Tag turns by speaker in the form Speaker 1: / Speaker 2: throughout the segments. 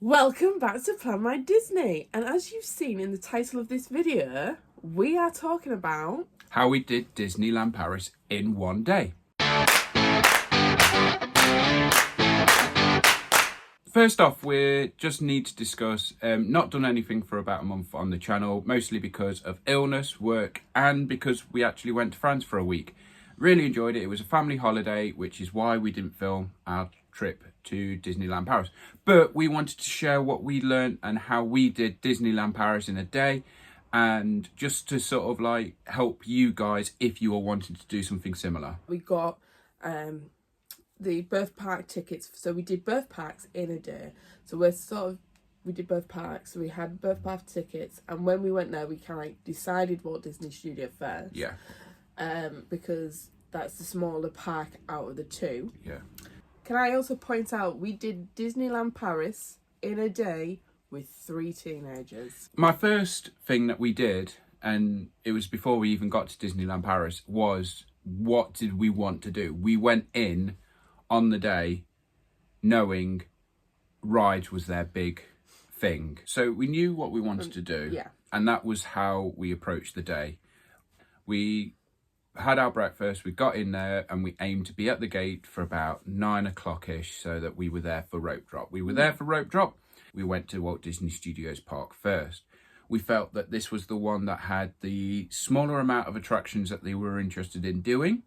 Speaker 1: Welcome back to Planmydisney, and as you've seen in the title of this video, we are talking about
Speaker 2: how we did Disneyland Paris in one day. First off, we just need to discuss, not done anything for about a month on the channel, mostly because of illness, work, and because we actually went to France for a week. Really enjoyed it. It was a family holiday, which is why we didn't film our trip to Disneyland Paris. But we wanted to share what we learned and how we did Disneyland Paris in a day, and just to sort of like help you guys if you are wanting to do something similar.
Speaker 1: we got the birth park tickets, so we did birth parks in a day. So we did birth parks, so we had birth park tickets, and when we went there, we kind of like decided Walt Disney Studio first.
Speaker 2: Yeah.
Speaker 1: Because that's the smaller park out of the two.
Speaker 2: Yeah.
Speaker 1: Can I also point out, we did Disneyland Paris in a day with 3 teenagers.
Speaker 2: My first thing that we did, and it was before we even got to Disneyland Paris, was what did we want to do? We went in on the day knowing rides was their big thing. So we knew what we wanted to do.
Speaker 1: Yeah.
Speaker 2: And that was how we approached the day. We had our breakfast, we got in there, and we aimed to be at the gate for about 9 o'clock-ish so that we were there for rope drop. We were there for rope drop. We went to Walt Disney Studios Park first. We felt that this was the one that had the smaller amount of attractions that they were interested in doing.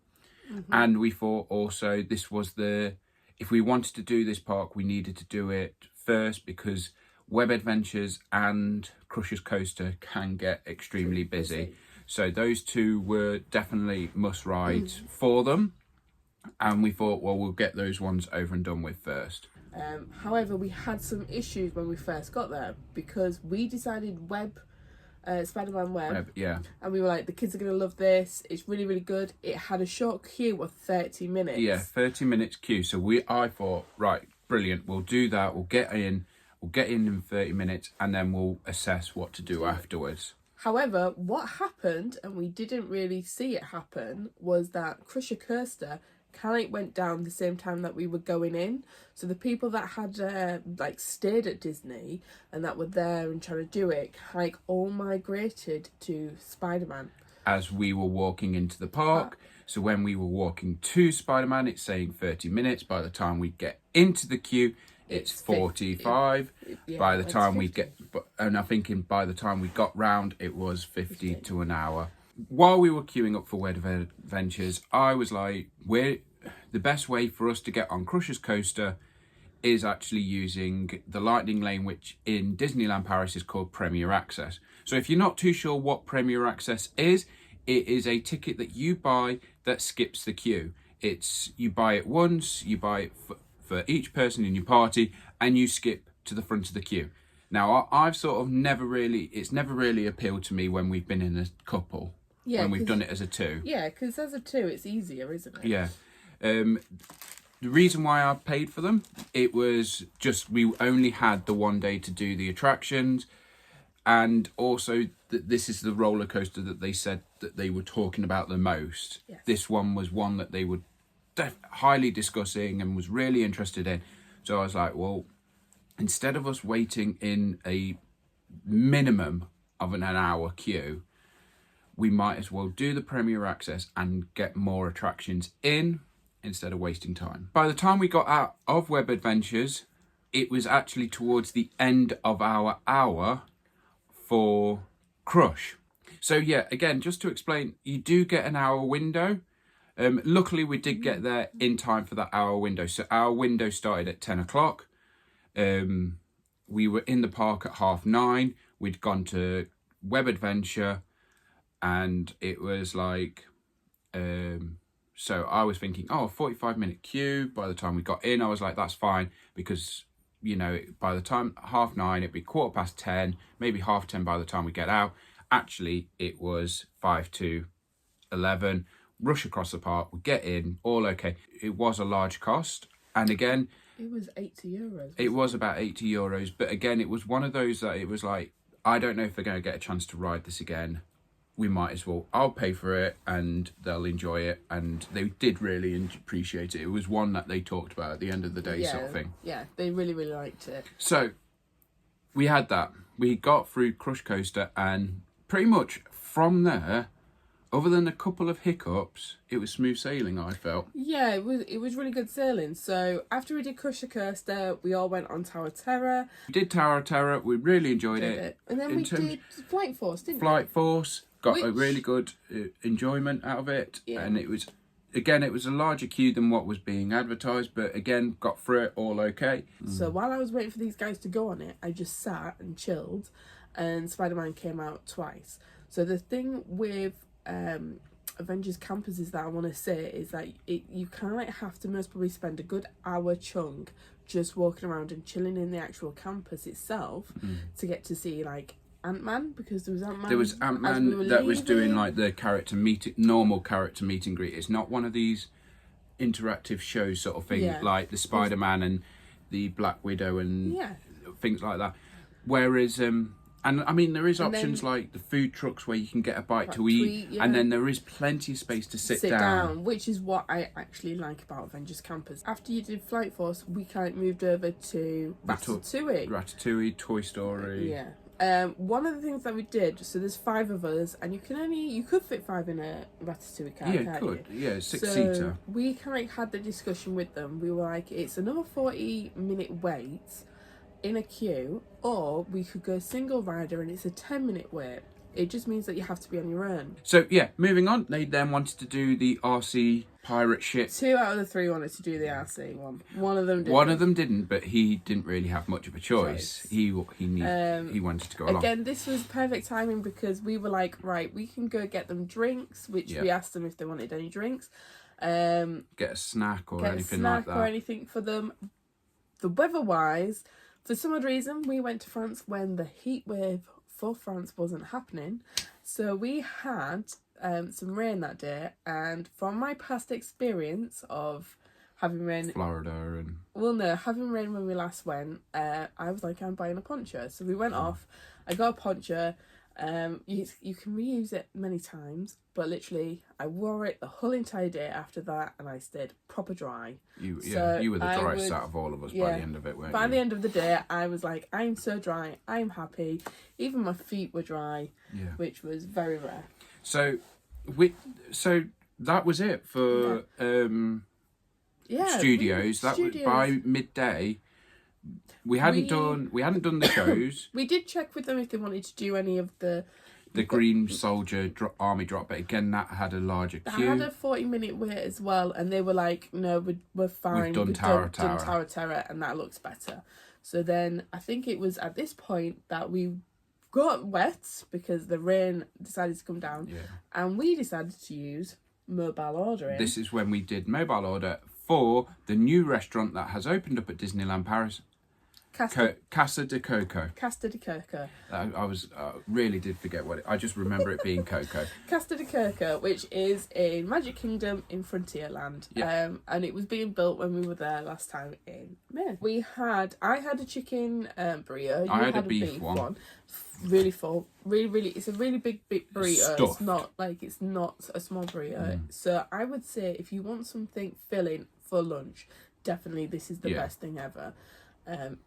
Speaker 2: Mm-hmm. And we thought also this was if we wanted to do this park, we needed to do it first because Web Adventures and Crush's Coaster can get extremely busy. So those two were definitely must rides for them. And we thought, well, we'll get those ones over and done with first.
Speaker 1: However, we had some issues when we first got there because we decided Spider-Man Web.
Speaker 2: Yeah.
Speaker 1: And we were like, the kids are going to love this. It's really, really good. It had a short queue of 30 minutes.
Speaker 2: Yeah, 30 minutes queue. So I thought, right, brilliant. We'll do that. We'll get in 30 minutes and then we'll assess what to do afterwards.
Speaker 1: However, what happened, and we didn't really see it happen, was that Crush's Coaster kind of went down the same time that we were going in. So the people that had stayed at Disney and that were there and trying to do it, all migrated to Spider-Man.
Speaker 2: As we were walking into the park. So when we were walking to Spider-Man, it's saying 30 minutes. By the time we get into the queue, it's 45. By the time we get, and I think by the time we got round, it was 50 to an hour. While we were queuing up for Web Adventures, I was like, the best way for us to get on Crush's Coaster is actually using the Lightning Lane, which in Disneyland Paris is called Premier Access. So if you're not too sure what Premier Access is, it is a ticket that you buy that skips the queue. You buy it once, you buy it for each person in your party, and you skip to the front of the queue. Now, I've sort of it's never really appealed to me when we've been in a couple. Yeah, when we've done it as a two.
Speaker 1: Yeah, because as a two, it's easier, isn't it?
Speaker 2: Yeah. The reason why I paid for them, it was just we only had the one day to do the attractions, and also this is the roller coaster that they said that they were talking about the most. Yes. This one was one that they were highly discussing and was really interested in. So I was like, well, instead of us waiting in a minimum of an hour queue, we might as well do the Premier Access and get more attractions in instead of wasting time. By the time we got out of Web Adventures, it was actually towards the end of our hour for Crush. So yeah, again, just to explain, you do get an hour window. Luckily, we did get there in time for that hour window. So our window started at 10 o'clock. We were in the park at 9:30. We'd gone to Web Adventure, and it was like, so I was thinking, 45-minute queue. By the time we got in, I was like, that's fine, because, by the time 9:30, it'd be 10:15, maybe 10:30 by the time we get out. Actually, it was 5 to 11. Rush across the park, we get in, all okay. It was a large cost, and again,
Speaker 1: it was €80.
Speaker 2: It was about €80, but again, it was one of those that it was like, I don't know if they're going to get a chance to ride this again. We might as well. I'll pay for it, and they'll enjoy it, and they did really appreciate it. It was one that they talked about at the end of the day, sort of thing.
Speaker 1: Yeah, they really, really liked it.
Speaker 2: So we had that. We got through Crush Coaster, and pretty much from there, other than a couple of hiccups, it was smooth sailing, I felt.
Speaker 1: Yeah, it was really good sailing. So after we did Crusher Coaster, we all went on Tower Terror.
Speaker 2: We did Tower of Terror. We really enjoyed it.
Speaker 1: And then we did Flight Force, didn't we?
Speaker 2: Flight Force. Got a really good enjoyment out of it.
Speaker 1: Yeah.
Speaker 2: And it was, again, it was a larger queue than what was being advertised. But again, got through it all okay.
Speaker 1: So while I was waiting for these guys to go on it, I just sat and chilled. And Spider-Man came out twice. So the thing with Avengers Campus is that I want to say is that you kind of like have to most probably spend a good hour chunk just walking around and chilling in the actual campus itself to get to see like Ant-Man, because there was Ant-Man.
Speaker 2: There was Ant-Man that was doing like the normal character meet and greet. It's not one of these interactive shows sort of thing like the Spider-Man and the Black Widow and things like that. Whereas and I mean, there is options like the food trucks where you can get a bite to eat, and then there is plenty of space to sit down.
Speaker 1: Which is what I actually like about Avengers Campus. After you did Flight Force, we kind of moved over to
Speaker 2: Ratatouille, Toy Story.
Speaker 1: Yeah. One of the things that we did, so there's 5 of us, and you could fit 5 in a Ratatouille car.
Speaker 2: Yeah, could. Yeah, 6-seater.
Speaker 1: So we kind of had the discussion with them. We were like, it's another 40-minute wait in a queue, or we could go single rider and it's a 10-minute wait. It just means that you have to be on your own.
Speaker 2: So yeah, moving on, they then wanted to do the RC pirate ship.
Speaker 1: 2 out of the 3 wanted to do the RC one. One of them didn't.
Speaker 2: One of them didn't, but he didn't really have much of a choice. He wanted to go along.
Speaker 1: Again, this was perfect timing because we were like, right, we can go get them drinks, which we asked them if they wanted any drinks.
Speaker 2: Get a snack or anything like that.
Speaker 1: Or anything for them. The weather-wise, for some odd reason, we went to France when the heat wave for France wasn't happening. So we had some rain that day. And from my past experience of having rain...
Speaker 2: Florida and...
Speaker 1: Well, no, having rain when we last went, I was like, I'm buying a poncho. So we went off. I got a poncho. You can reuse it many times, but literally I wore it the whole entire day after that, and I stayed proper dry.
Speaker 2: You were the driest out of all of us by the end of it, weren't you?
Speaker 1: By the end of the day, I was like, I'm so dry, I'm happy. Even my feet were dry, which was very rare.
Speaker 2: So that was it for studios. By midday. We hadn't done the shows.
Speaker 1: We did check with them if they wanted to do any of the
Speaker 2: Green Soldier army drop, but again that had a larger queue.
Speaker 1: They had a 40-minute wait as well, and they were like, "No, we're fine.
Speaker 2: We've done Tower of
Speaker 1: Terror, and that looks better." So then I think it was at this point that we got wet because the rain decided to come down, and we decided to use mobile ordering.
Speaker 2: This is when we did mobile order for the new restaurant that has opened up at Disneyland Paris. Casa de Coco.
Speaker 1: Casa de Coco.
Speaker 2: I really did forget I just remember it being Coco.
Speaker 1: Casa de Coco, which is in Magic Kingdom in Frontierland. Yeah. And it was being built when we were there last time in May. I had a chicken burrito.
Speaker 2: I had a beef one.
Speaker 1: Really full. Really, it's a really big burrito.
Speaker 2: Stuffed.
Speaker 1: It's not a small burrito. So I would say if you want something filling for lunch, definitely this is the best thing ever.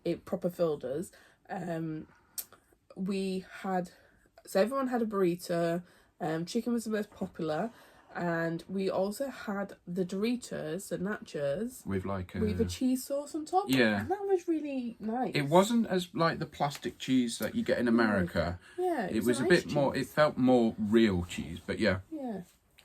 Speaker 1: It proper filled us. Everyone had a burrito. Chicken was the most popular, and we also had the Doritos, the nachos with a cheese sauce on top.
Speaker 2: Yeah,
Speaker 1: and that was really nice.
Speaker 2: It wasn't as like the plastic cheese that you get in America.
Speaker 1: Yeah,
Speaker 2: it was a bit more. It felt more real cheese, but yeah.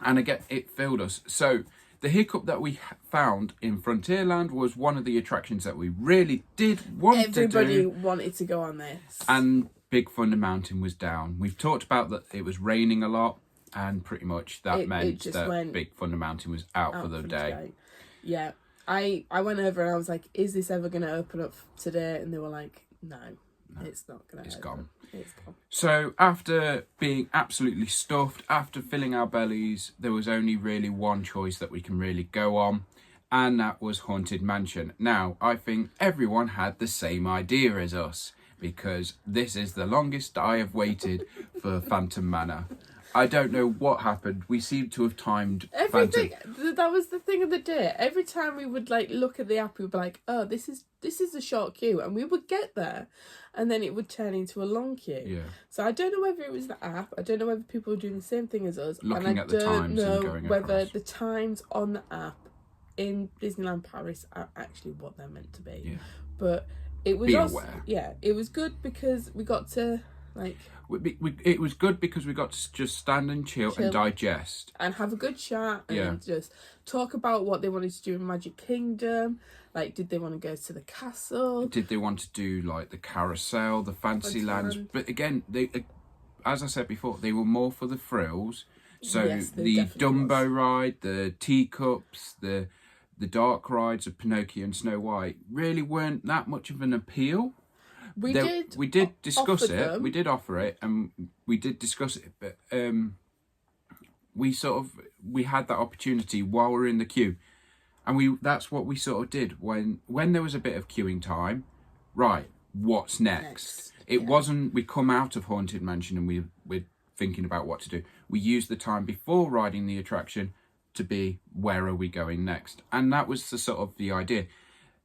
Speaker 2: And again, it filled us. So the hiccup that we found in Frontierland was one of the attractions that we really did want to do.
Speaker 1: Everybody wanted to go on this.
Speaker 2: And Big Thunder Mountain was down. We've talked about that it was raining a lot, and pretty much that meant that Big Thunder Mountain was out for the day.
Speaker 1: Yeah. I went over and I was like, is this ever going to open up today? And they were like, no. It's not going to.
Speaker 2: It's gone.
Speaker 1: It's gone.
Speaker 2: So after being absolutely stuffed, after filling our bellies, there was only really one choice that we can really go on, and that was Haunted Mansion. Now, I think everyone had the same idea as us, because this is the longest I have waited for Phantom Manor. I don't know what happened. We seem to have timed
Speaker 1: Everything.
Speaker 2: Phantom.
Speaker 1: That was the thing of the day. Every time we would like look at the app, we'd be like, "Oh, this is a short queue," and we would get there, and then it would turn into a long queue.
Speaker 2: Yeah.
Speaker 1: So I don't know whether it was the app. I don't know whether people were doing the same thing as us.
Speaker 2: Looking
Speaker 1: and I
Speaker 2: at the
Speaker 1: don't
Speaker 2: times
Speaker 1: know
Speaker 2: and going
Speaker 1: whether
Speaker 2: across.
Speaker 1: the times on the app in Disneyland Paris are actually what they're meant to be.
Speaker 2: Yeah.
Speaker 1: But it was
Speaker 2: Be
Speaker 1: also,
Speaker 2: aware.
Speaker 1: yeah, it was good because we got to like
Speaker 2: It was good because we got to just stand and chill and digest.
Speaker 1: and have a good chat and
Speaker 2: Yeah.
Speaker 1: just talk about what they wanted to do in Magic Kingdom. Like, did they want to go to the castle?
Speaker 2: Did they want to do like the carousel, the fancy lands? But again, they, as I said before, they were more for the thrills. So
Speaker 1: Yes, they
Speaker 2: the
Speaker 1: definitely
Speaker 2: Dumbo ride, the teacups, the dark rides of Pinocchio and Snow White really weren't that much of an appeal.
Speaker 1: We
Speaker 2: did discuss
Speaker 1: offer
Speaker 2: it.
Speaker 1: them.
Speaker 2: We did offer it, and we did discuss it. But we had that opportunity while we were in the queue, and that's what we sort of did when there was a bit of queuing time. Right, what's next? It wasn't we come out of Haunted Mansion and we're thinking about what to do. We used the time before riding the attraction to be where are we going next, and that was the sort of the idea.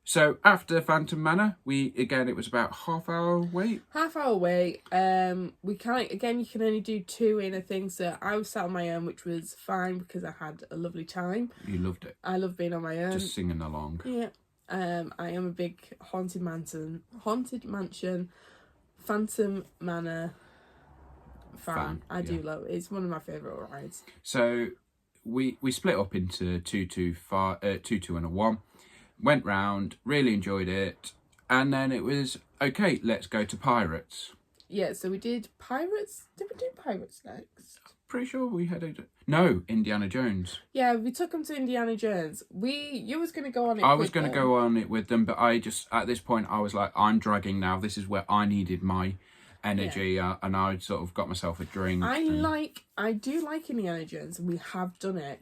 Speaker 2: So after Phantom Manor, it was about half-hour wait.
Speaker 1: Half-hour wait. We can't, again, you can only do 2 in a thing, so I was sat on my own, which was fine because I had a lovely time.
Speaker 2: You loved it.
Speaker 1: I love being on my own.
Speaker 2: Just singing along.
Speaker 1: Yeah. I am a big Haunted Mansion, Phantom Manor fan. I do love it. It's one of my favourite rides.
Speaker 2: So we split up into 2, 2, and a 1. Went round, really enjoyed it, and then it was okay. Let's go to Pirates.
Speaker 1: Yeah, so we did Pirates. Did we do Pirates next?
Speaker 2: Pretty sure we had no Indiana Jones.
Speaker 1: Yeah, we took them to Indiana Jones. You was going to go on it.
Speaker 2: I was going to go on it with them, but I just at this point I was like, I'm dragging now. This is where I needed my energy, and I sort of got myself a drink.
Speaker 1: I do like Indiana Jones, and we have done it.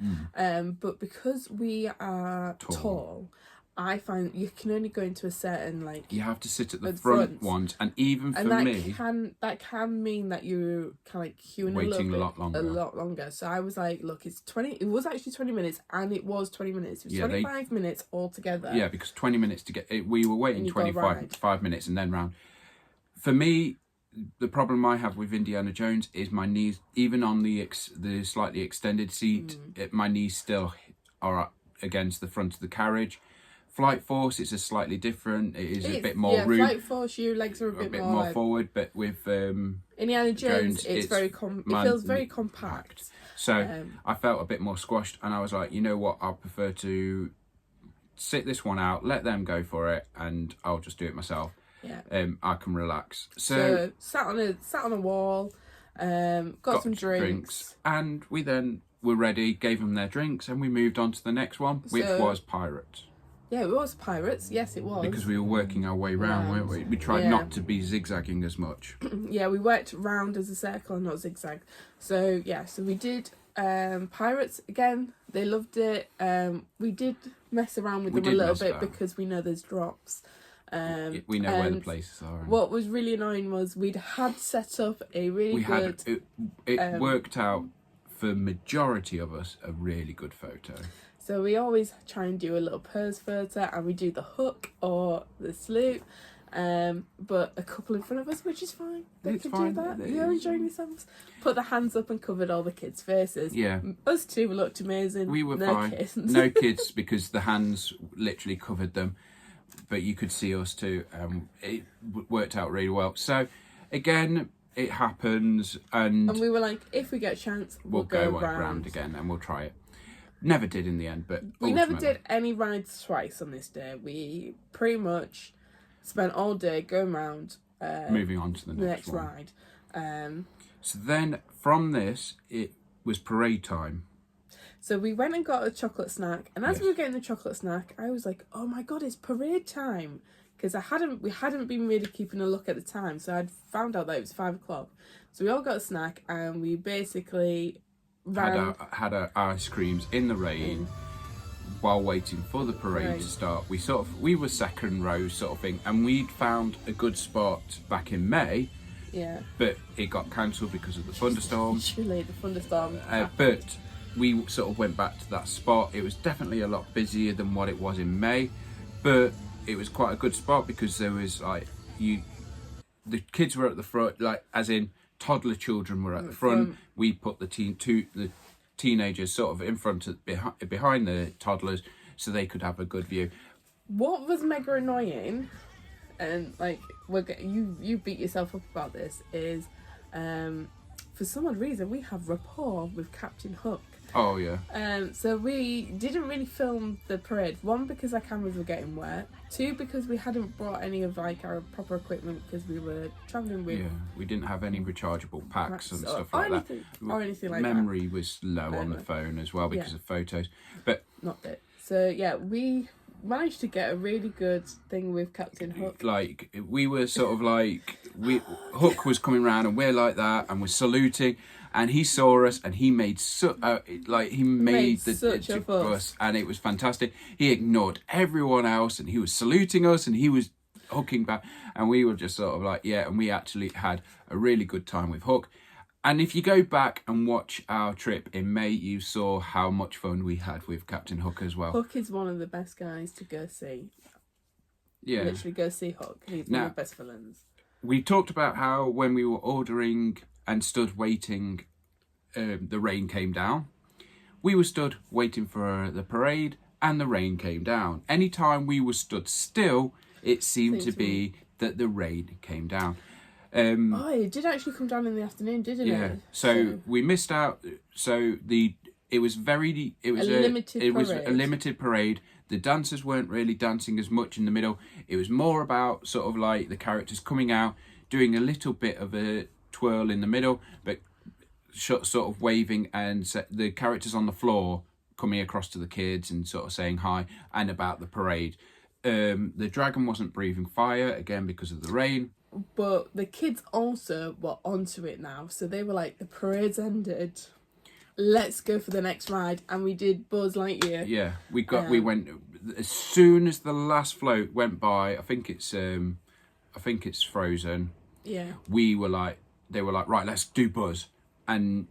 Speaker 1: But because we are tall, I find you can only go into a certain
Speaker 2: you have to sit at the front ones, and even for me,
Speaker 1: that can mean that you're kind of queuing
Speaker 2: waiting
Speaker 1: a lot longer. So I was like, look, it's 20. It was actually 20 minutes, and it was 20 minutes. It was 25 minutes altogether.
Speaker 2: Yeah, because 20 minutes to get it. We were waiting 25 minutes and then round. For me, the problem I have with Indiana Jones is my knees, even on the slightly extended seat, my knees still are up against the front of the carriage. Flight Force, it's a slightly different. It's a bit more room.
Speaker 1: Flight Force, your legs are a bit
Speaker 2: more forward, but with
Speaker 1: Indiana Jones, it feels very compact.
Speaker 2: So I felt a bit more squashed, and I was like, you know what? I prefer to sit this one out, let them go for it, and I'll just do it myself.
Speaker 1: Yeah.
Speaker 2: I can relax. So
Speaker 1: sat on a wall, got some drinks,
Speaker 2: and we then were ready. Gave them their drinks, and we moved on to the next one, which was Pirates.
Speaker 1: Yeah, it was Pirates. Yes, it was.
Speaker 2: Because we were working our way round, weren't we? We tried not to be zigzagging as much.
Speaker 1: Yeah, we worked round as a circle and not zigzag. So we did Pirates again. They loved it. We did mess around with them a little bit because we know there's drops.
Speaker 2: We know where the places are.
Speaker 1: What was really annoying was we'd had set up a really good...
Speaker 2: It worked out, for majority of us, a really good photo.
Speaker 1: So we always try and do a little pose photo, and we do the hook or the salute. But a couple in front of us, which is fine. They can do that. You're enjoying yourselves. Put the hands up and covered all the kids' faces.
Speaker 2: Yeah.
Speaker 1: Us two looked amazing.
Speaker 2: We were
Speaker 1: no
Speaker 2: fine.
Speaker 1: Kids.
Speaker 2: No kids, because the hands literally covered them. But you could see us too. It worked out really well. So, again, it happens. And
Speaker 1: we were like, if we get a chance, we'll go round
Speaker 2: again and we'll try it. Never did in the end, but
Speaker 1: we never did any rides twice on this day. We pretty much spent all day going round,
Speaker 2: moving on to the next
Speaker 1: ride.
Speaker 2: So then from this, it was parade time.
Speaker 1: So we went and got a chocolate snack, and as we were getting the chocolate snack, I was like, "Oh my god, it's parade time!" Because we hadn't been really keeping a look at the time, so I'd found out that it was 5:00. So we all got a snack, and we basically
Speaker 2: had our ice creams in the rain while waiting for the parade to start. We were second row sort of thing, and we'd found a good spot back in May
Speaker 1: Yeah.
Speaker 2: But it got cancelled because of the thunderstorm.
Speaker 1: Literally, the thunderstorm.
Speaker 2: But we sort of went back to that spot. It was definitely a lot busier than what it was in May, but it was quite a good spot because there was like the kids were at the front, like as in toddler children were at the front. We put the teenagers sort of in front of behind the toddlers so they could have a good view.
Speaker 1: What was mega annoying, and like you beat yourself up about this, is for some odd reason we have rapport with Captain Hook.
Speaker 2: Oh yeah.
Speaker 1: So we didn't really film the parade. One, because our cameras were getting wet. Two, because we hadn't brought any of like our proper equipment because we were travelling with.
Speaker 2: Yeah, we didn't have any rechargeable packs and stuff
Speaker 1: or
Speaker 2: like
Speaker 1: anything,
Speaker 2: that.
Speaker 1: Or anything like
Speaker 2: Memory
Speaker 1: that.
Speaker 2: was low on the phone as well because of photos. But
Speaker 1: not that. So yeah, we managed to get a really good thing with Captain Hook.
Speaker 2: Like we were sort of like Hook was coming around and we're like that and we're saluting. And he saw us, and he made such the fuss, and it was fantastic. He ignored everyone else, and he was saluting us, and he was hooking back, and we were just sort of like, yeah. And we actually had a really good time with Hook. And if you go back and watch our trip in May, you saw how much fun we had with Captain Hook as well.
Speaker 1: Hook is one of the best guys to go see.
Speaker 2: Yeah,
Speaker 1: literally go see Hook. He's one of the best villains.
Speaker 2: We talked about how when we were ordering and stood waiting, the rain came down. We were stood waiting for the parade and the rain came down. Anytime we were stood still, it seemed to be that the rain came down.
Speaker 1: It did actually come down in the afternoon, didn't it?
Speaker 2: So we missed out. So it was a limited parade. The dancers weren't really dancing as much in the middle. It was more about sort of like the characters coming out, doing a little bit of a twirl in the middle, but sort of waving, and the characters on the floor coming across to the kids and sort of saying hi, and about the parade. The dragon wasn't breathing fire, again because of the rain.
Speaker 1: But the kids also were onto it now, so they were like, the parade's ended, let's go for the next ride. And we did Buzz Lightyear.
Speaker 2: Yeah, we went as soon as the last float went by. I think it's Frozen.
Speaker 1: Yeah.
Speaker 2: They were like, right, let's do Buzz. And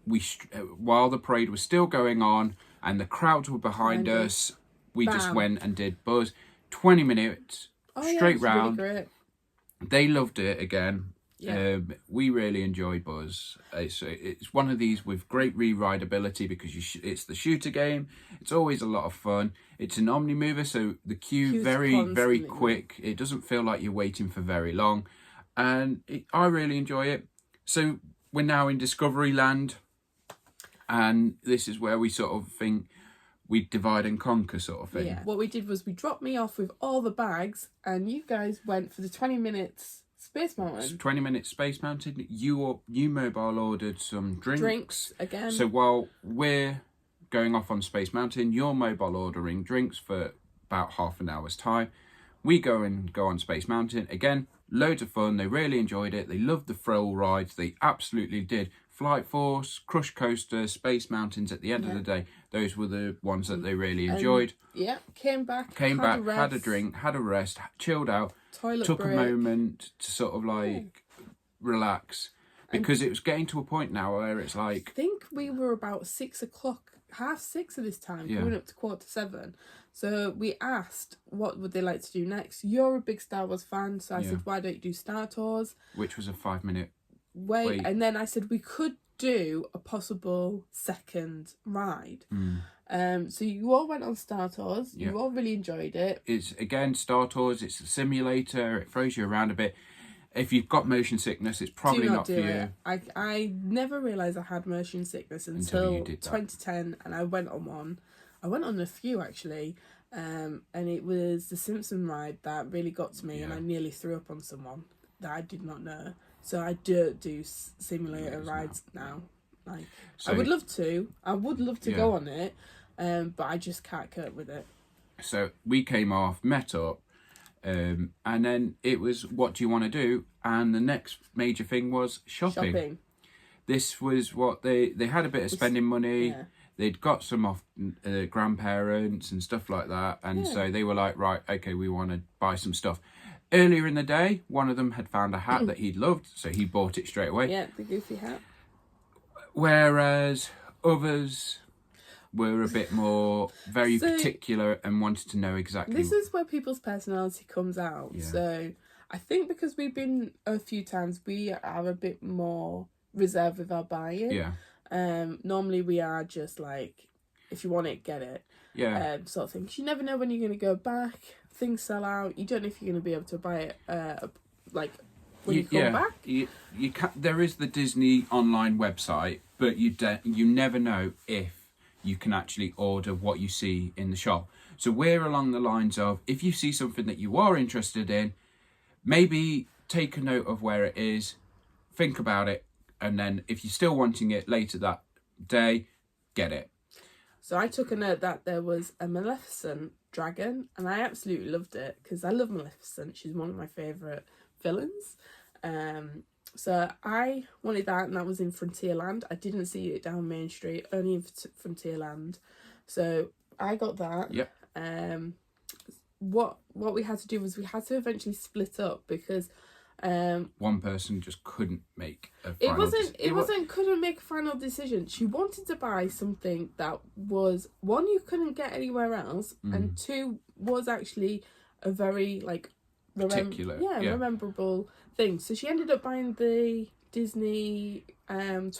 Speaker 2: while the parade was still going on and the crowds were behind us, we just went and did Buzz. 20 minutes, straight round. Really great. They loved it again. Yeah. We really enjoy Buzz. It's one of these with great re-rideability because it's the shooter game. It's always a lot of fun. It's an omni mover, so the queue very quick. It doesn't feel like you're waiting for very long, and I really enjoy it. So we're now in Discovery Land, and this is where we sort of think we divide and conquer sort of thing.
Speaker 1: Yeah. What we did was we dropped me off with all the bags, and you guys went for the 20 minutes Space Mountain.
Speaker 2: 20 minutes Space Mountain. You mobile ordered some drinks.
Speaker 1: Again.
Speaker 2: So while we're going off on Space Mountain, you're mobile ordering drinks for about half an hour's time. We go on Space Mountain. Again, loads of fun. They really enjoyed it. They loved the thrill rides. They absolutely did. Flight Force, Crush Coaster, Space Mountains, at the end of the day, those were the ones that they really enjoyed.
Speaker 1: Came back,
Speaker 2: had a drink, had a rest, chilled out, took a moment to sort of like relax, because it was getting to a point now where it's like,
Speaker 1: I think we were about 6 o'clock, 5:30 at this time, going up to 6:45. So we asked what would they like to do next. You're a big Star Wars fan, so I said, why don't you do Star Tours?
Speaker 2: Which was a 5-minute
Speaker 1: wait. And then I said we could do a possible second ride. So you all went on Star Tours. You all really enjoyed it.
Speaker 2: It's again Star Tours. It's a simulator. It throws you around a bit. If you've got motion sickness, it's probably not for you.
Speaker 1: I never realised I had motion sickness until 2010, and I went on one. I went on a few actually, and it was the Simpson ride that really got to me, and I nearly threw up on someone that I did not know. So I do simulator rides now. Like, I would love to. I would love to go on it, but I just can't cope with it.
Speaker 2: So we came off, met up, and then it was, what do you want to do? And the next major thing was shopping. This was what they had a bit of spending money. Yeah. They'd got some off grandparents and stuff like that, and so they were like, right, okay, we want to buy some stuff. Earlier in the day, one of them had found a hat that he'd loved, so he bought it straight away.
Speaker 1: Yeah, the goofy hat.
Speaker 2: Whereas others were a bit more very particular and wanted to know exactly.
Speaker 1: This is where people's personality comes out.
Speaker 2: Yeah.
Speaker 1: So I think because we've been a few times, we are a bit more reserved with our buying.
Speaker 2: Yeah.
Speaker 1: Normally we are just like, if you want it, get it.
Speaker 2: Yeah.
Speaker 1: Sort of thing. 'Cause you never know when you're going to go back. Things sell out. You don't know if you're going to be able to buy it. Like when you come back.
Speaker 2: You can. There is the Disney online website, but you never know if you can actually order what you see in the shop. So we're along the lines of, if you see something that you are interested in, maybe take a note of where it is, think about it, and then if you're still wanting it later that day, get it.
Speaker 1: So I took a note that there was a Maleficent dragon, and I absolutely loved it because I love Maleficent. She's one of my favourite villains. So I wanted that, and that was in Frontierland. I didn't see it down Main Street, only in Frontierland. So I got that.
Speaker 2: Yep.
Speaker 1: What we had to do was we had to eventually split up because
Speaker 2: one person just couldn't make a final
Speaker 1: couldn't make a final decision. She wanted to buy something that was, one, you couldn't get anywhere else, and two, was actually a very like
Speaker 2: particular,
Speaker 1: rememberable thing. So she ended up buying the Disney 30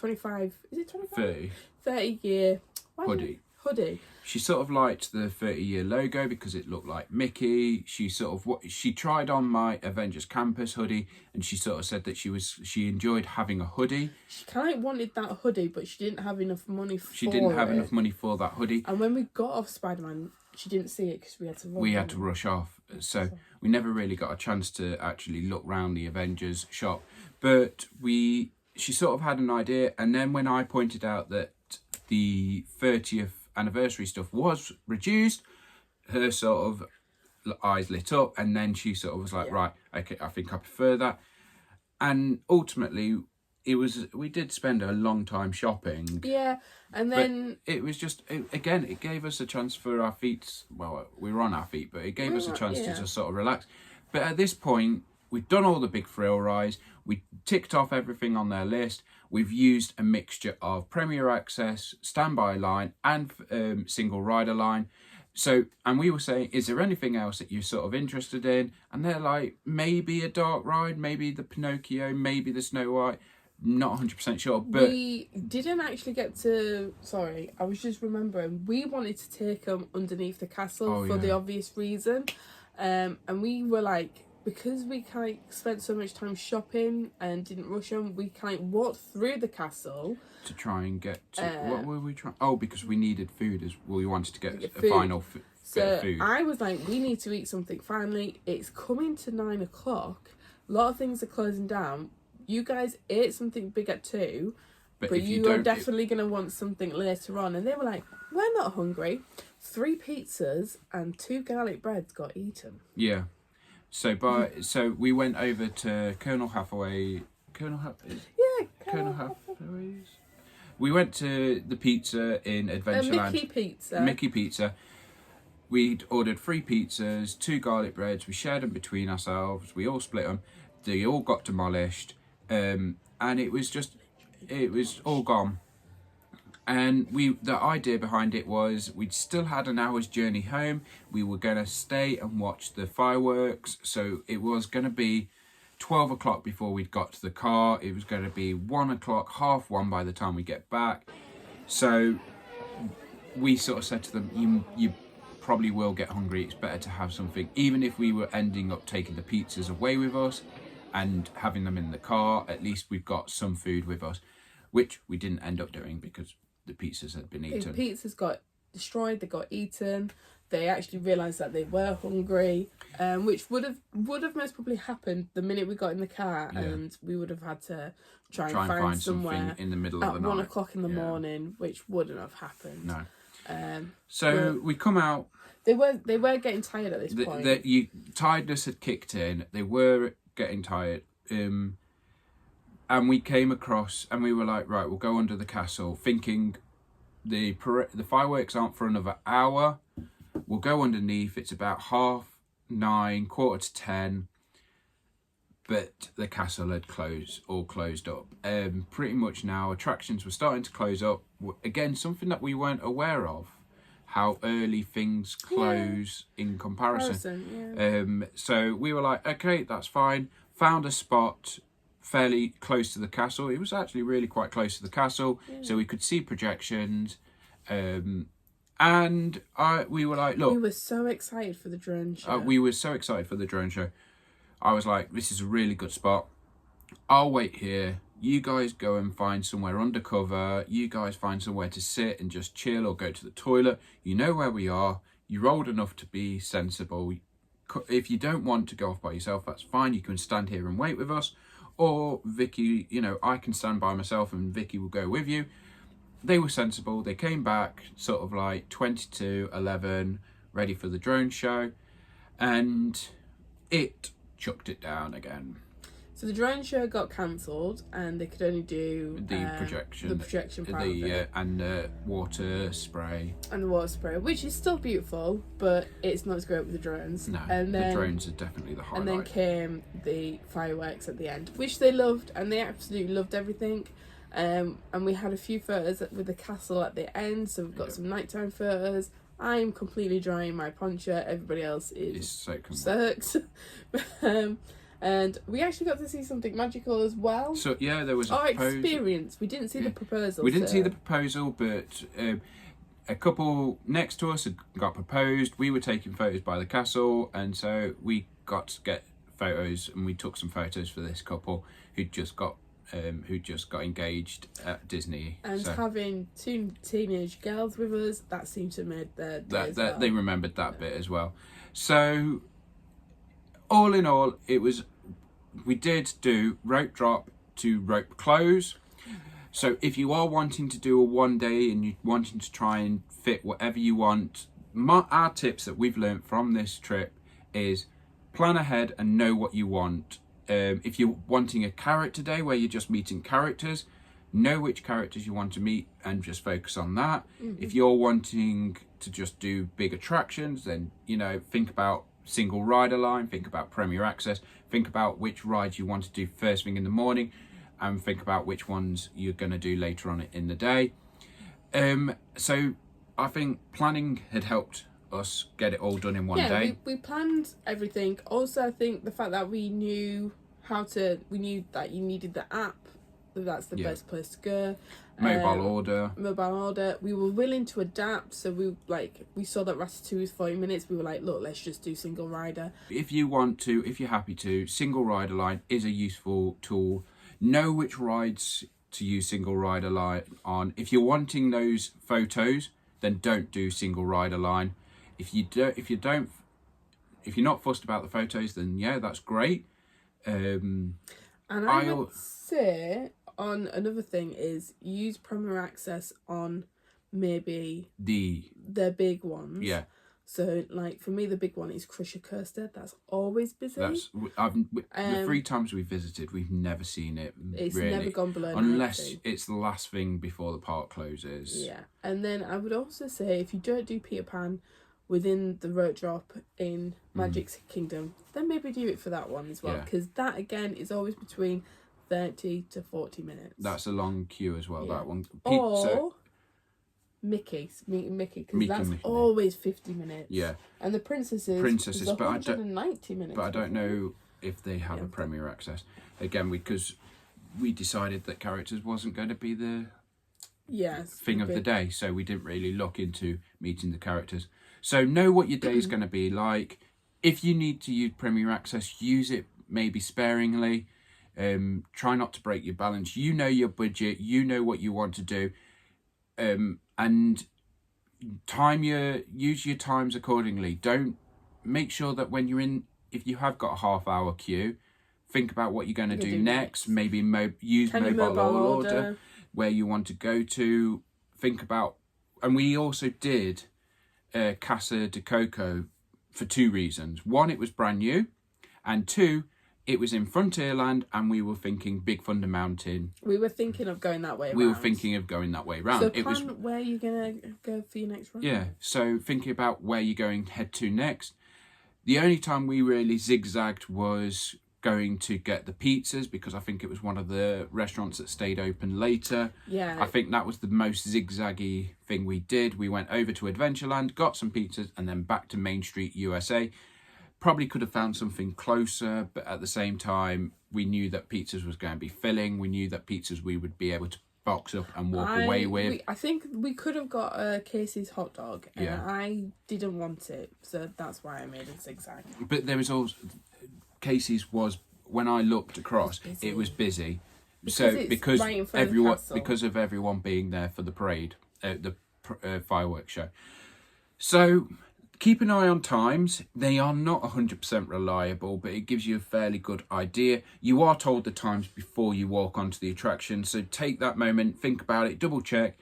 Speaker 1: year hoodie.
Speaker 2: She sort of liked the 30-year logo because it looked like Mickey. She tried on my Avengers Campus hoodie, and she sort of said that she enjoyed having a hoodie.
Speaker 1: She kind of wanted that hoodie, but she didn't have enough money for it.
Speaker 2: She didn't have enough money for that hoodie.
Speaker 1: And when we got off Spider-Man, she didn't see it because we had to
Speaker 2: rush off. So we never really got a chance to actually look round the Avengers shop. But she sort of had an idea, and then when I pointed out that the 30th anniversary stuff was reduced, her sort of eyes lit up, and then she sort of was like, right, okay, I think I prefer that. And ultimately we did spend a long time shopping.
Speaker 1: Yeah, and then
Speaker 2: it was just, it gave us a chance for our feet. Well, we were on our feet, but it gave us a chance to just sort of relax. But at this point, we've done all the big thrill rides. We ticked off everything on their list. We've used a mixture of Premier Access, Standby Line, and Single Rider Line. So, and we were saying, is there anything else that you're sort of interested in? And they're like, maybe a dark ride, maybe the Pinocchio, maybe the Snow White. Not 100% sure, but
Speaker 1: we didn't actually get to. Sorry, I was just remembering. We wanted to take them underneath the castle for the obvious reason, and we were like, because we kind of spent so much time shopping and didn't rush them, we kind of walked through the castle
Speaker 2: to try and get to, what were we trying? Oh, because we needed food as well. We wanted to get a
Speaker 1: food.
Speaker 2: Final bit of food.
Speaker 1: I was like, we need to eat something. Finally, it's coming to 9 o'clock. A lot of things are closing down. You guys ate something big at 2, but you are definitely going to want something later on. And they were like, we're not hungry. 3 pizzas and 2 garlic breads got eaten.
Speaker 2: Yeah. So we went over to Colonel Hathaway's. We went to the pizza in Adventureland. Mickey Pizza. We'd ordered 3 pizzas, 2 garlic breads. We shared them between ourselves. We all split them. They all got demolished. And it was all gone. And the idea behind it was we'd still had an hour's journey home. We were going to stay and watch the fireworks. So it was going to be 12 o'clock before we'd got to the car. It was going to be 1 o'clock, 1:30 by the time we get back. So we sort of said to them, you probably will get hungry. It's better to have something, even if we were ending up taking the pizzas away with us and having them in the car, at least we've got some food with us, which we didn't end up doing because the pizzas had been eaten.
Speaker 1: The pizzas got destroyed, they got eaten. They actually realised that they were hungry, which would have most probably happened the minute we got in the car, and we would have had to try and find somewhere
Speaker 2: something in the middle of the night.
Speaker 1: At 1 o'clock in the morning, which wouldn't have happened.
Speaker 2: No. So we come out.
Speaker 1: They were getting tired at this point.
Speaker 2: Tiredness had kicked in. They were getting tired. And we came across, and we were like, right, we'll go under the castle, thinking the fireworks aren't for another hour. We'll go underneath. It's about 9:30, 9:45. but the castle had closed up. Pretty much now, attractions were starting to close up. Again, something that we weren't aware of, how early things close in comparison. So we were like, okay, that's fine. Found a spot fairly close to the castle. It was actually really quite close to the castle, so we could see projections. And we were like, look,
Speaker 1: we were so excited for the drone show.
Speaker 2: we were so excited for the drone show. I was like, this is a really good spot. I'll wait here. You guys go and find somewhere undercover. You guys find somewhere to sit and just chill or go to the toilet. You know where we are. You're old enough to be sensible. If you don't want to go off by yourself, that's fine. You can stand here and wait with us. Or Vicky, I can stand by myself and Vicky will go with you. They were sensible. They came back sort of like 22:11, ready for the drone show. And it chucked it down again.
Speaker 1: So the drone show got cancelled, and they could only do
Speaker 2: the projection
Speaker 1: part of it.
Speaker 2: And the water spray.
Speaker 1: And the water spray, which is still beautiful, but it's not as great with the drones.
Speaker 2: No,
Speaker 1: and then,
Speaker 2: the drones are definitely the highlight.
Speaker 1: And then came the fireworks at the end, which they loved, and they absolutely loved everything. And we had a few photos with the castle at the end, so we've got some nighttime photos. I'm completely drying my poncho. Everybody else is soaked. And we actually got to see something magical as well.
Speaker 2: So yeah, there was
Speaker 1: our experience. We didn't see the proposal.
Speaker 2: We didn't see the proposal, but a couple next to us had got proposed. We were taking photos by the castle, and so we got to get photos, and we took some photos for this couple who'd just got engaged at Disney.
Speaker 1: And having two teenage girls with us, that seemed to have made their day as well.
Speaker 2: They remembered that bit as well. So all in all, we did do rope drop to rope close. So if you are wanting to do a one day and you're wanting to try and fit whatever you want, our tips that we've learned from this trip is plan ahead and know what you want. If you're wanting a character day where you're just meeting characters, know which characters you want to meet and just focus on that. If you're wanting to just do big attractions, then think about single rider line, think about Premier Access, think about which rides you want to do first thing in the morning, and think about which ones you're going to do later on in the day. So I think planning had helped us get it all done in one day.
Speaker 1: We planned everything. Also, I think the fact that we knew that you needed the app, that's the best place to go.
Speaker 2: Mobile order. We were willing to adapt, so we saw that Ratatouille was 40 minutes. We were like, look, let's just do single rider. If you're happy to, single rider line is a useful tool. Know which rides to use single rider line on. If you're wanting those photos, then don't do single rider line. If you're not fussed about the photos, then yeah, that's great.
Speaker 1: And I would say on another thing is use Premier Access on maybe the big ones.
Speaker 2: Yeah.
Speaker 1: So for me, the big one is Crusher Coaster. That's always busy.
Speaker 2: The 3 times we've visited, we've never seen it.
Speaker 1: It's
Speaker 2: really,
Speaker 1: never gone below
Speaker 2: unless
Speaker 1: 90.
Speaker 2: It's the last thing before the park closes.
Speaker 1: Yeah, and then I would also say if you don't do Peter Pan within the rope drop in Magic's Kingdom, then maybe do it for that one as well, because that again is always between 30 to 40 minutes.
Speaker 2: That's a long queue as well. That one.
Speaker 1: Mickey, because that's always 50 minutes.
Speaker 2: Yeah.
Speaker 1: And the princesses,
Speaker 2: but
Speaker 1: 190 minutes.
Speaker 2: But I don't know if they have a Premier Access. Again, because we decided that characters wasn't going to be the thing of the day, so we didn't really look into meeting the characters. So know what your day is going to be like. If you need to use Premier Access, use it maybe sparingly. Try not to break your balance. You know your budget. You know what you want to do. And use your times accordingly. Don't make sure that when you're in, if you have got a half-hour queue, think about what you're going to do next. Maybe use mobile order where you want to go to. Think about, and we also did Casa de Coco for 2 reasons. 1, it was brand new, and 2, it was in Frontierland, and we were thinking Big Thunder Mountain.
Speaker 1: We were thinking of going that way around.
Speaker 2: So
Speaker 1: plan where you're going to go for your next ride.
Speaker 2: Yeah, so thinking about where you're going head to next. The only time we really zigzagged was going to get the pizzas because I think it was one of the restaurants that stayed open later.
Speaker 1: Yeah.
Speaker 2: I think that was the most zigzaggy thing we did. We went over to Adventureland, got some pizzas, and then back to Main Street, USA. Probably could have found something closer, but at the same time, we knew that pizzas was going to be filling. We knew that pizzas we would be able to box up and walk away with.
Speaker 1: I think we could have got a Casey's hot dog, and
Speaker 2: Yeah.
Speaker 1: I didn't want it, so that's why I made a zigzag.
Speaker 2: But there was also... Casey's was, when I looked across, it was busy. Because
Speaker 1: right in front of the castle.
Speaker 2: because of everyone being there for the parade, the fireworks show. So keep an eye on times. They are not 100% reliable, but it gives you a fairly good idea. You are told the times before you walk onto the attraction, so take that moment, think about it, double check,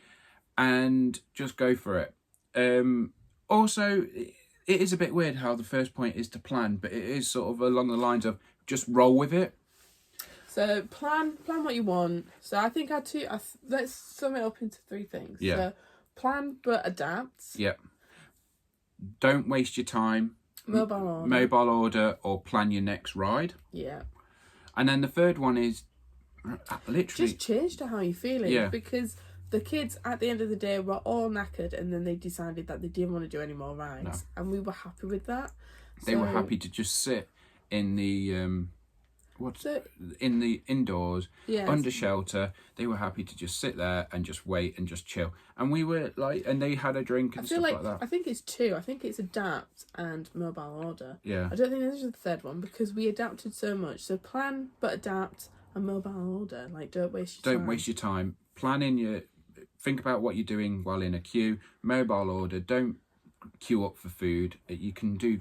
Speaker 2: and just go for it. Also, it is a bit weird how the first point is to plan, but it is sort of along the lines of just roll with it.
Speaker 1: So plan what you want. So I think let's sum it up into 3 things.
Speaker 2: Yeah.
Speaker 1: So plan but adapt.
Speaker 2: Yep. Don't waste your time.
Speaker 1: Mobile order.
Speaker 2: Or plan your next ride.
Speaker 1: Yeah.
Speaker 2: And then the third one is literally
Speaker 1: just change to how you're feeling.
Speaker 2: Yeah.
Speaker 1: Because the kids at the end of the day were all knackered, and then they decided that they didn't want to do any more rides, and we were happy with that.
Speaker 2: They were happy to just sit in the in the indoors, under shelter. They were happy to just sit there and just wait and just chill. And we were like, and they had a drink and stuff like that.
Speaker 1: I think it's 2. I think it's adapt and mobile order.
Speaker 2: Yeah.
Speaker 1: I don't think there's a third one because we adapted so much. So plan but adapt and mobile order. Like, don't waste your time.
Speaker 2: Don't waste your time. Plan in your... Think about what you're doing while in a queue. Mobile order. Don't queue up for food. You can do...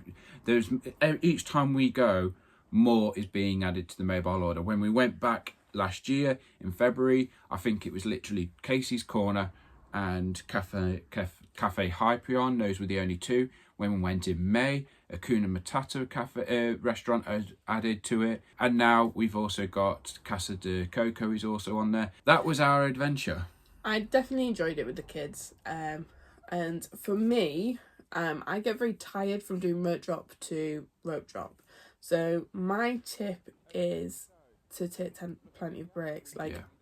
Speaker 2: Each time we go, more is being added to the mobile order. When we went back last year in February, I think it was literally Casey's Corner and Cafe Hyperion. Those were the only 2. When we went in May, Hakuna Matata cafe restaurant added to it. And now we've also got Casa de Coco is also on there. That was our adventure.
Speaker 1: I definitely enjoyed it with the kids. And for me, I get very tired from doing rope drop to rope drop. So my tip is to take plenty of breaks.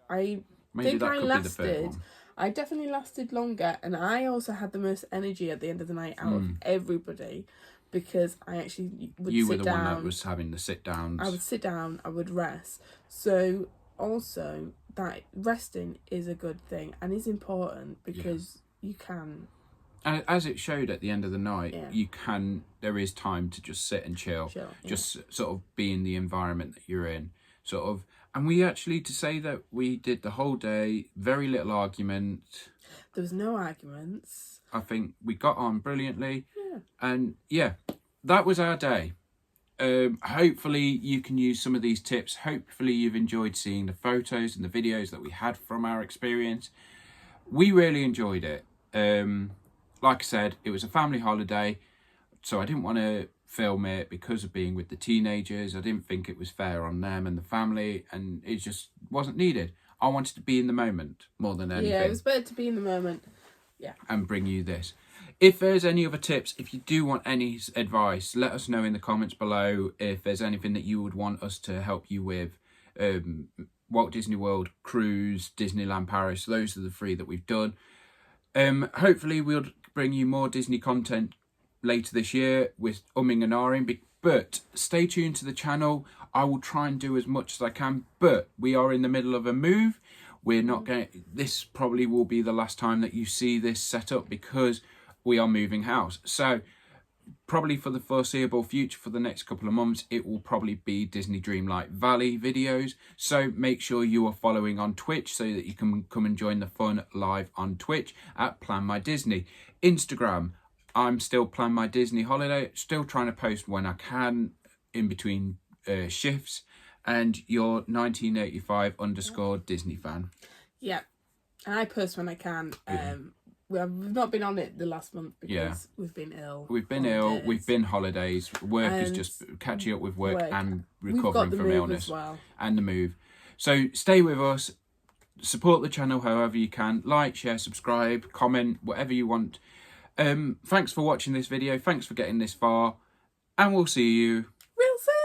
Speaker 1: I think I lasted. I definitely lasted longer, and I also had the most energy at the end of the night out of everybody, because I actually would sit down.
Speaker 2: You were the one that was having the sit downs.
Speaker 1: I would sit down, I would rest. So also that resting is a good thing and is important, because you can...
Speaker 2: As it showed at the end of the night, there is time to just sit and chill. Just sort of be in the environment that you're in. Sort of, and we actually, to say that we did the whole day, very little argument.
Speaker 1: There was no arguments.
Speaker 2: I think we got on brilliantly.
Speaker 1: Yeah.
Speaker 2: And that was our day. Hopefully you can use some of these tips. Hopefully you've enjoyed seeing the photos and the videos that we had from our experience. We really enjoyed it. Like I said, it was a family holiday, so I didn't want to film it because of being with the teenagers. I didn't think it was fair on them and the family, and it just wasn't needed. I wanted to be in the moment more than anything.
Speaker 1: Yeah, it was better to be in the moment. Yeah.
Speaker 2: And bring you this. If there's any other tips, if you do want any advice, let us know in the comments below. If there's anything that you would want us to help you with, Walt Disney World, cruise, Disneyland Paris, those are the 3 that we've done. Hopefully we'll bring you more Disney content later this year with umming and ahhing, but stay tuned to the channel. I will try and do as much as I can, but we are in the middle of a move. We're not going... This probably will be the last time that you see this set up, because we are moving house. So probably for the foreseeable future, for the next couple of months, it will probably be Disney Dreamlight Valley videos. So make sure you are following on Twitch so that you can come and join the fun live on Twitch at Planmydisney. Instagram, I'm still Planmydisney Holiday, still trying to post when I can in between shifts, and your 1985 _ Disney fan.
Speaker 1: Yeah, and I post when I can. We've not been on it the last month because we've been ill.
Speaker 2: We've been ill, we've been holidays, work is just catching up with work and recovering from illness
Speaker 1: as well.
Speaker 2: And the move. So stay with us, support the channel however you can, like, share, subscribe, comment, whatever you want. Thanks for watching this video, thanks for getting this far, and we'll see you
Speaker 1: real soon.